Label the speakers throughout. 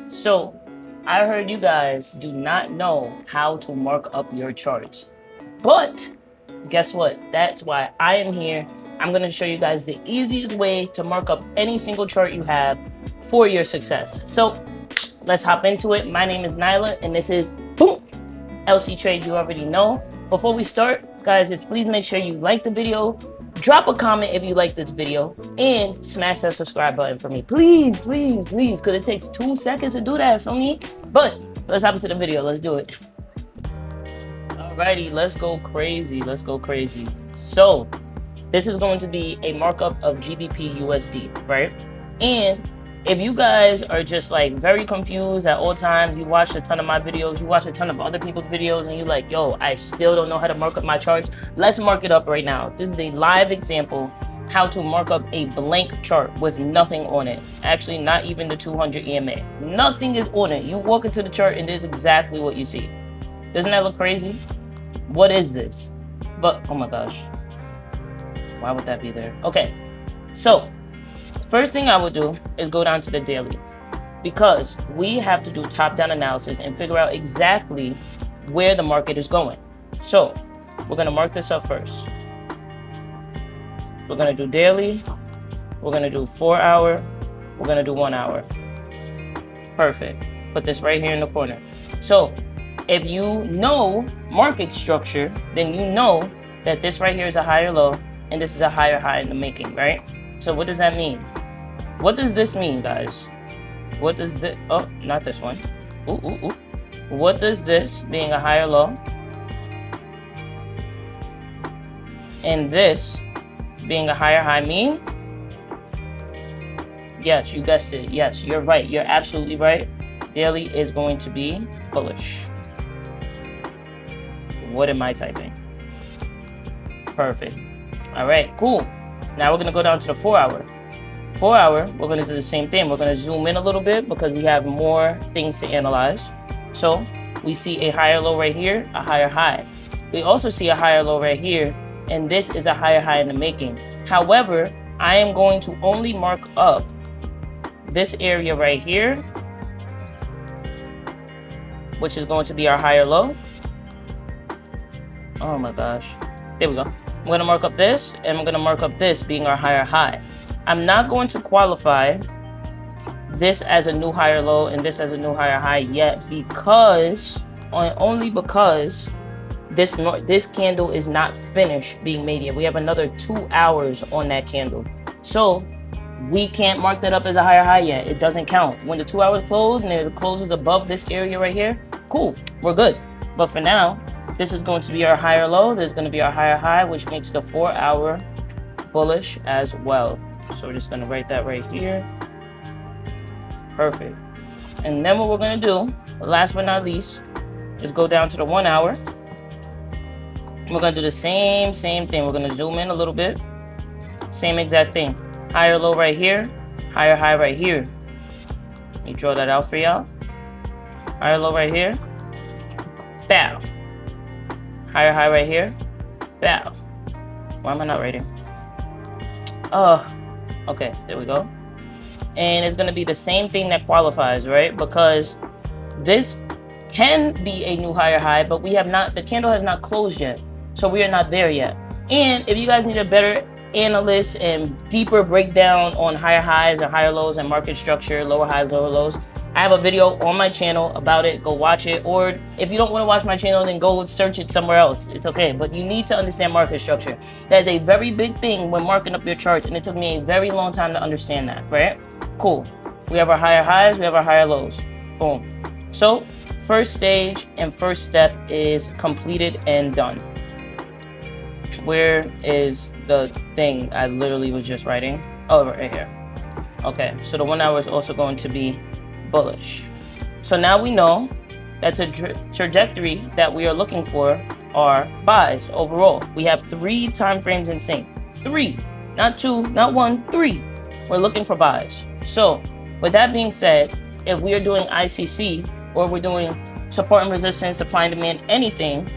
Speaker 1: So I heard you guys do not know how to mark up your charts. But guess what? That's why I am here. I'm going to show you guys the easiest way to mark up any single chart you have for your success. So let's hop into it. My name is Nyla and this is boom, LC Trade. You already know. Before we start, guys, just please make sure you like the video, drop a comment if you like this video, and smash that subscribe button for me. Please, please, please, because it takes 2 seconds to do that for me. But let's hop into the video. Let's do it. Alrighty, let's go crazy. Let's go crazy. So this is going to be a markup of GBP USD, right? And if you guys are just like very confused at all times, you watch a ton of my videos, you watch a ton of other people's videos, and you're like, yo, I still don't know how to mark up my charts. Let's mark it up right now. This is a live example how to mark up a blank chart with nothing on it. Actually, not even the 200 EMA. Nothing is on it. You walk into the chart and this is exactly what you see. Doesn't that look crazy? What is this? But, oh my gosh. Why would that be there? Okay, so first thing I would do is go down to the daily, because we have to do top-down analysis and figure out exactly where the market is going. So we're going to mark this up first. We're going to do daily. We're going to do 4 hour. We're going to do 1 hour. Perfect. Put this right here in the corner. So if you know market structure, then you know that this right here is a higher low and this is a higher high in the making, right? So what does that mean? What does this mean, guys? What does this, oh, not this one. Ooh, ooh, ooh. What does this being a higher low and this being a higher high mean? Yes, you guessed it. Yes, you're right. You're absolutely right. Daily is going to be bullish. What am I typing? Perfect. All right, cool. Now we're going to go down to the 4 hour. 4 hour, we're going to do the same thing. We're going to zoom in a little bit because we have more things to analyze. So we see a higher low right here, a higher high. We also see a higher low right here, and this is a higher high in the making. However, I am going to only mark up this area right here, which is going to be our higher low. Oh my gosh. There we go. I'm going to mark up this, and I'm going to mark up this being our higher high. I'm not going to qualify this as a new higher low and this as a new higher high yet, because only because this candle is not finished being made yet. We have another 2 hours on that candle, so we can't mark that up as a higher high yet. It doesn't count. When the 2 hours close and it closes above this area right here, cool, we're good. But for now, this is going to be our higher low. This is going to be our higher high, which makes the 4 hour bullish as well. So we're just going to write that right here. Perfect. And then what we're going to do, last but not least, is go down to the 1 hour. We're going to do the same thing. We're going to zoom in a little bit. Same exact thing. Higher low right here, higher high right here. Let me draw that out for y'all. Higher low right here. Bow. Higher high right here. Bow. Why am I not writing? Okay, there we go. And it's going to be the same thing that qualifies, right? Because this can be a new higher high, but we have not, the candle has not closed yet. So we are not there yet. And if you guys need a better analyst and deeper breakdown on higher highs and higher lows and market structure, lower highs, lower lows, I have a video on my channel about it. Go watch it. Or if you don't want to watch my channel, then go search it somewhere else. It's okay. But you need to understand market structure. That is a very big thing when marking up your charts. And it took me a very long time to understand that, right? Cool. We have our higher highs. We have our higher lows. Boom. So first stage and first step is completed and done. Where is the thing I literally was just writing? Oh, right here. Okay. So the 1 hour is also going to be bullish. So now we know that the trajectory that we are looking for are buys overall. We have 3 time frames in sync. 3, not 2, not 1, 3. We're looking for buys. So with that being said, if we are doing ICC or we're doing support and resistance, supply and demand, anything,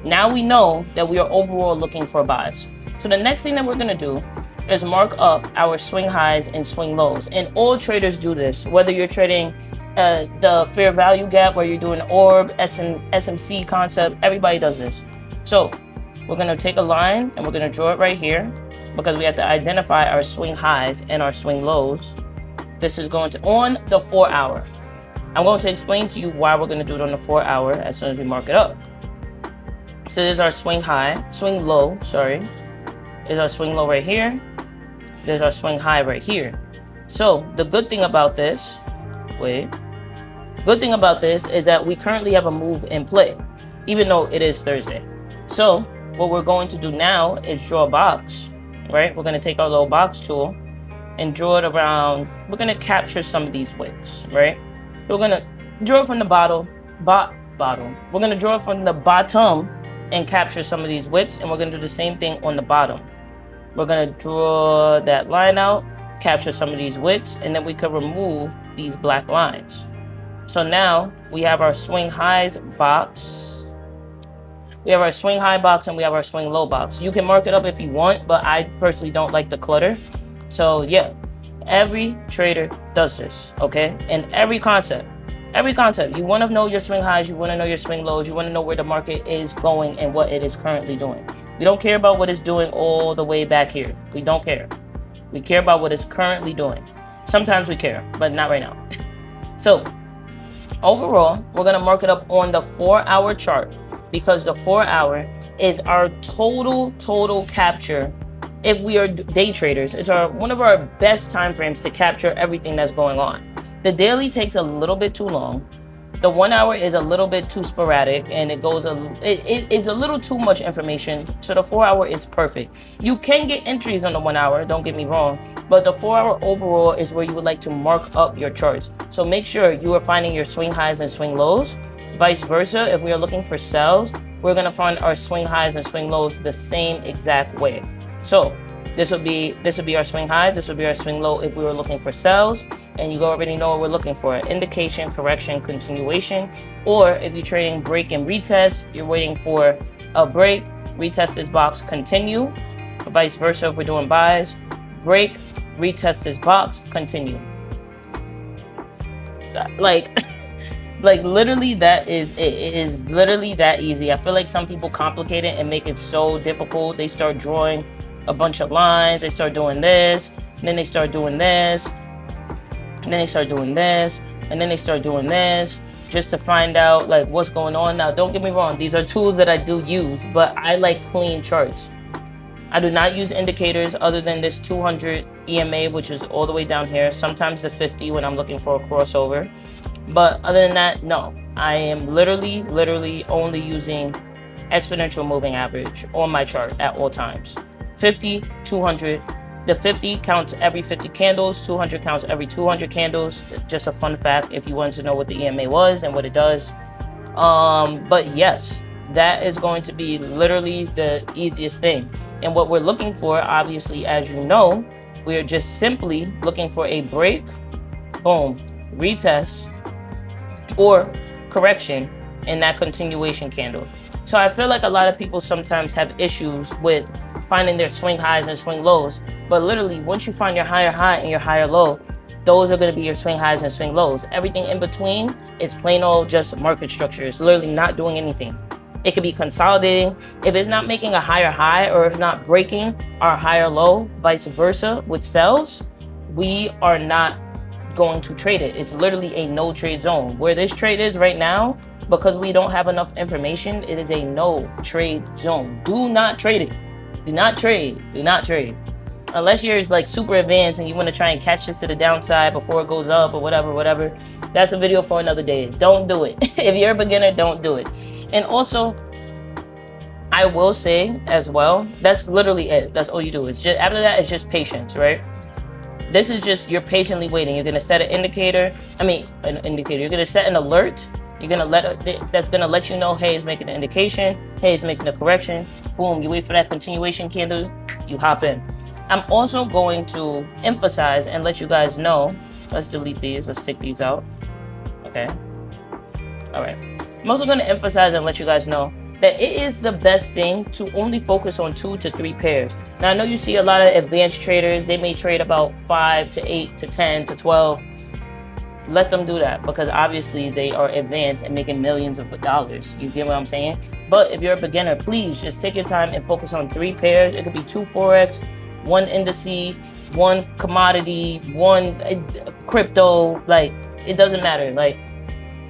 Speaker 1: now we know that we are overall looking for buys. So the next thing that we're going to do is mark up our swing highs and swing lows. And all traders do this, whether you're trading the fair value gap where you're doing orb, SMC concept. Everybody does this. So we're going to take a line and we're going to draw it right here because we have to identify our swing highs and our swing lows. This is going to on the 4 hour. I'm going to explain to you why we're going to do it on the 4 hour as soon as we mark it up. So there's our swing low, sorry. There's our swing low right here. There's our swing high right here. So the good thing about this, good thing about this is that we currently have a move in play, even though it is Thursday. So what we're going to do now is draw a box, right? We're going to take our little box tool and draw it around. We're going to capture some of these wicks, right? So we're going to draw it from the bottom. We're going to draw it from the bottom and capture some of these wicks, and we're going to do the same thing on the bottom. We're going to draw that line out, capture some of these wicks, and then we can remove these black lines. So now we have our swing highs box. We have our swing high box and we have our swing low box. You can mark it up if you want, but I personally don't like the clutter. So yeah, every trader does this, okay? And every concept, you want to know your swing highs, you want to know your swing lows, you want to know where the market is going and what it is currently doing. We don't care about what it's doing all the way back here. We don't care. We care about what it's currently doing. Sometimes we care, but not right now. So overall, we're going to mark it up on the 4 hour chart because the 4 hour is our total capture. If we are day traders, it's one of our best time frames to capture everything that's going on. The daily takes a little bit too long. The 1 hour is a little bit too sporadic and it is a little too much information. So the 4 hour is perfect. You can get entries on the 1 hour, don't get me wrong, but the 4 hour overall is where you would like to mark up your charts. So make sure you are finding your swing highs and swing lows. Vice versa, if we are looking for sells, we're going to find our swing highs and swing lows the same exact way. So this would be our swing high, this would be our swing low if we were looking for sells, and you already know what we're looking for: indication, correction, continuation. Or if you're trading break and retest, you're waiting for a break, retest this box, continue. Vice versa, if we're doing buys, break, retest this box, continue. Like literally that is it. It is literally that easy. I feel like some people complicate it and make it so difficult. They start drawing a bunch of lines, they start doing this, and then they start doing this, and then they start doing this, and then they start doing this, just to find out like what's going on. Now, don't get me wrong, these are tools that I do use, but I like clean charts. I do not use indicators other than this 200 EMA, which is all the way down here, sometimes the 50 when I'm looking for a crossover. But other than that, no, I am literally only using exponential moving average on my chart at all times. 50, 200. The 50 counts every 50 candles, 200 counts every 200 candles. Just a fun fact if you wanted to know what the EMA was and what it does. But yes, that is going to be literally the easiest thing. And what we're looking for, obviously, as you know, we're just simply looking for a break, boom, retest, or correction in that continuation candle. So I feel like a lot of people sometimes have issues with finding their swing highs and swing lows, but literally once you find your higher high and your higher low, those are going to be your swing highs and swing lows. Everything in between is plain old just market structure. It's literally not doing anything. It could be consolidating. If it's not making a higher high or if not breaking our higher low, vice versa with sells, we are not going to trade it. It's literally a no trade zone. Where this trade is right now, because we don't have enough information, it is a no trade zone. Do not trade it. Do not trade. Do not trade. Unless you're like super advanced and you want to try and catch this to the downside before it goes up or whatever. That's a video for another day. Don't do it. If you're a beginner, don't do it. And also, I will say as well, that's literally it. That's all you do. It's just after that, it's just patience, right? This is just you're patiently waiting. You're gonna set an indicator. You're gonna set an alert. You're gonna that's gonna let you know, hey, it's making an indication. Hey, it's making a correction. Boom. You wait for that continuation candle. You hop in. I'm also going to emphasize and let you guys know. Let's delete these. Let's take these out. Okay. All right. I'm also going to emphasize and let you guys know that it is the best thing to only focus on 2 to 3 pairs. Now, I know you see a lot of advanced traders. They may trade about 5 to 8 to 10 to 12. let them do that, because obviously they are advanced and making millions of dollars. You get what I'm saying? But if you're a beginner, please just take your time and focus on 3 pairs. It could be 2 Forex, 1 indice, 1 commodity, 1 crypto. Like, it doesn't matter. Like,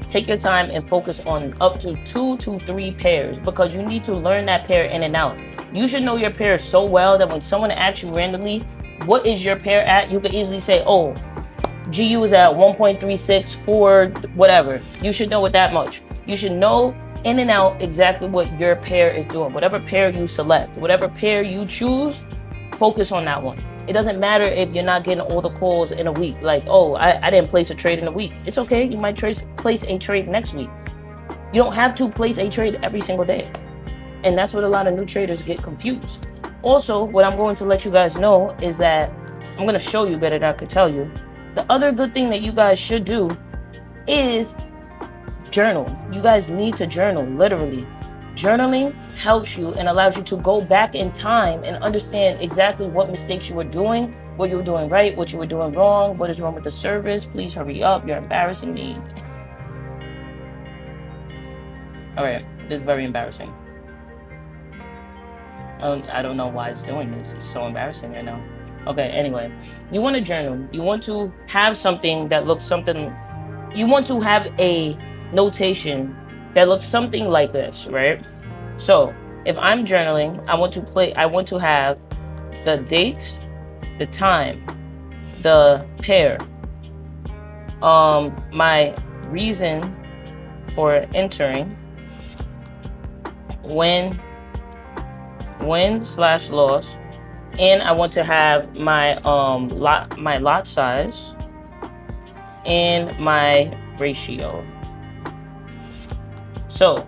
Speaker 1: take your time and focus on up to 2 to 3 pairs, because you need to learn that pair in and out. You should know your pair so well that when someone asks you randomly, what is your pair at? You could easily say, oh, GU is at 1.364, whatever. You should know it that much. You should know in and out exactly what your pair is doing. Whatever pair you select, whatever pair you choose, focus on that one. It doesn't matter if you're not getting all the calls in a week. Like, oh, I didn't place a trade in a week. It's okay. You might place a trade next week. You don't have to place a trade every single day. And that's what a lot of new traders get confused. Also, what I'm going to let you guys know is that I'm going to show you better than I could tell you. The other good thing that you guys should do is journal. You guys need to journal, literally. Journaling helps you and allows you to go back in time and understand exactly what mistakes you were doing, what you were doing right, what you were doing wrong, what is wrong with the service. Please hurry up. You're embarrassing me. All right, this is very embarrassing. I don't know why it's doing this. It's so embarrassing right now. Okay, anyway, you want to journal. You want to have something that looks something, you want to have a notation that looks something like this, right? So if I'm journaling, I want to have the date, the time, the pair, my reason for entering, win/loss, and I want to have my lot size and my ratio. So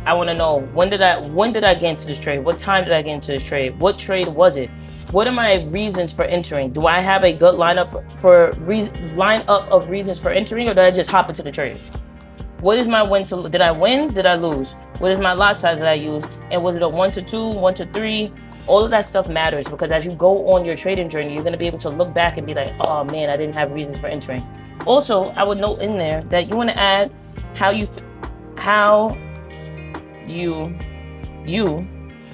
Speaker 1: I want to know when did I get into this trade? What time did I get into this trade? What trade was it? What are my reasons for entering? Do I have a good lineup of reasons for entering, or did I just hop into the trade? What is my win to? Did I win? Did I lose? What is my lot size that I use? And was it a 1 to 2, 1 to 3? All of that stuff matters, because as you go on your trading journey, you're going to be able to look back and be like, oh man, I didn't have reasons for entering. Also, I would note in there that you want to add how you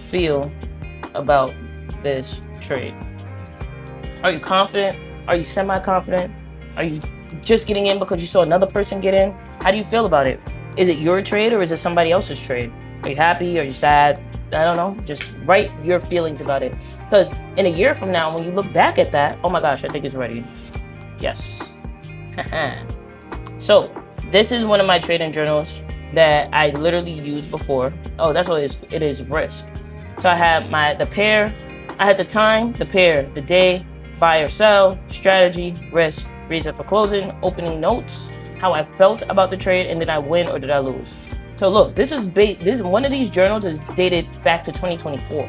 Speaker 1: feel about this trade. Are you confident? Are you semi-confident? Are you just getting in because you saw another person get in? How do you feel about it? Is it your trade or is it somebody else's trade? Are you happy? Are you sad? I don't know. Just write your feelings about it. Because in a year from now, when you look back at that, oh my gosh, I think it's ready. Yes. So this is one of my trading journals that I literally used before. Oh, that's what it is risk. So I have the pair, I had the time, the pair, the day, buy or sell, strategy, risk, reason for closing, opening notes, how I felt about the trade, and did I win or did I lose? So look, this is one of these journals is dated back to 2024.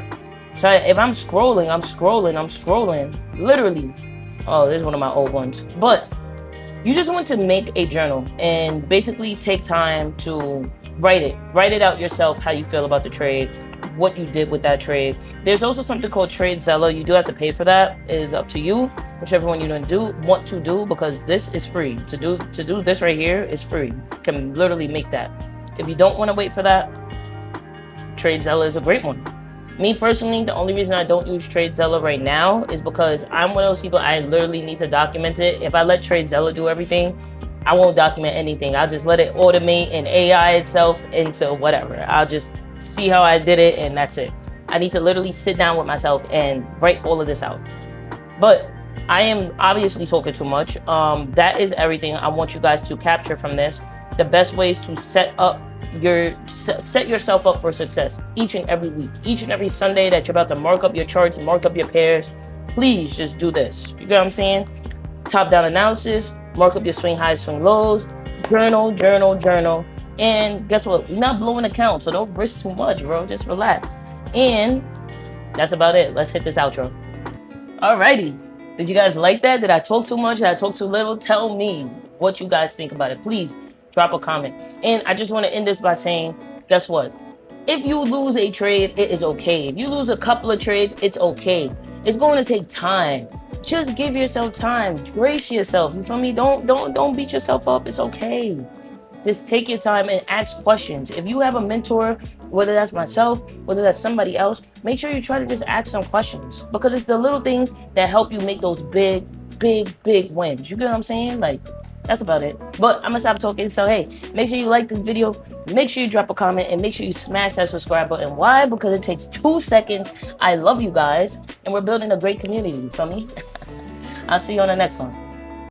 Speaker 1: So if I'm scrolling, literally. Oh, this is one of my old ones. But you just want to make a journal and basically take time to write it out yourself, how you feel about the trade, what you did with that trade. There's also something called TradeZella. You do have to pay for that. It is up to you, whichever one you want to do, because this is free. To do this right here is free. You can literally make that. If you don't want to wait for that, TradeZella is a great one. Me personally, the only reason I don't use TradeZella right now is because I'm one of those people, I literally need to document it. If I let TradeZella do everything, I won't document anything. I'll just let it automate and AI itself into whatever. I'll just see how I did it, and that's it. I need to literally sit down with myself and write all of this out. But I am obviously talking too much. That is everything I want you guys to capture from this. The best way is to set yourself up for success each and every week. Each and every Sunday that you're about to mark up your charts, mark up your pairs, please just do this. You get what I'm saying? Top-down analysis, mark up your swing highs, swing lows, journal. And guess what? We're not blowing account, so don't risk too much, bro. Just relax. And that's about it. Let's hit this outro. Alrighty. Did you guys like that? Did I talk too much? Did I talk too little? Tell me what you guys think about it. Please drop a comment. And I just want to end this by saying, guess what? If you lose a trade, it is okay. If you lose a couple of trades, it's okay. It's going to take time. Just give yourself time. Grace yourself. You feel me? Don't beat yourself up. It's okay. Just take your time and ask questions. If you have a mentor, whether that's myself, whether that's somebody else, make sure you try to just ask some questions, because it's the little things that help you make those big wins. You get what I'm saying? Like, that's about it. But I'm gonna stop talking. So hey, make sure you like this video, make sure you drop a comment, and make sure you smash that subscribe button. Why? Because it takes 2 seconds. I love you guys, and we're building a great community. You feel me? I'll see you on the next one.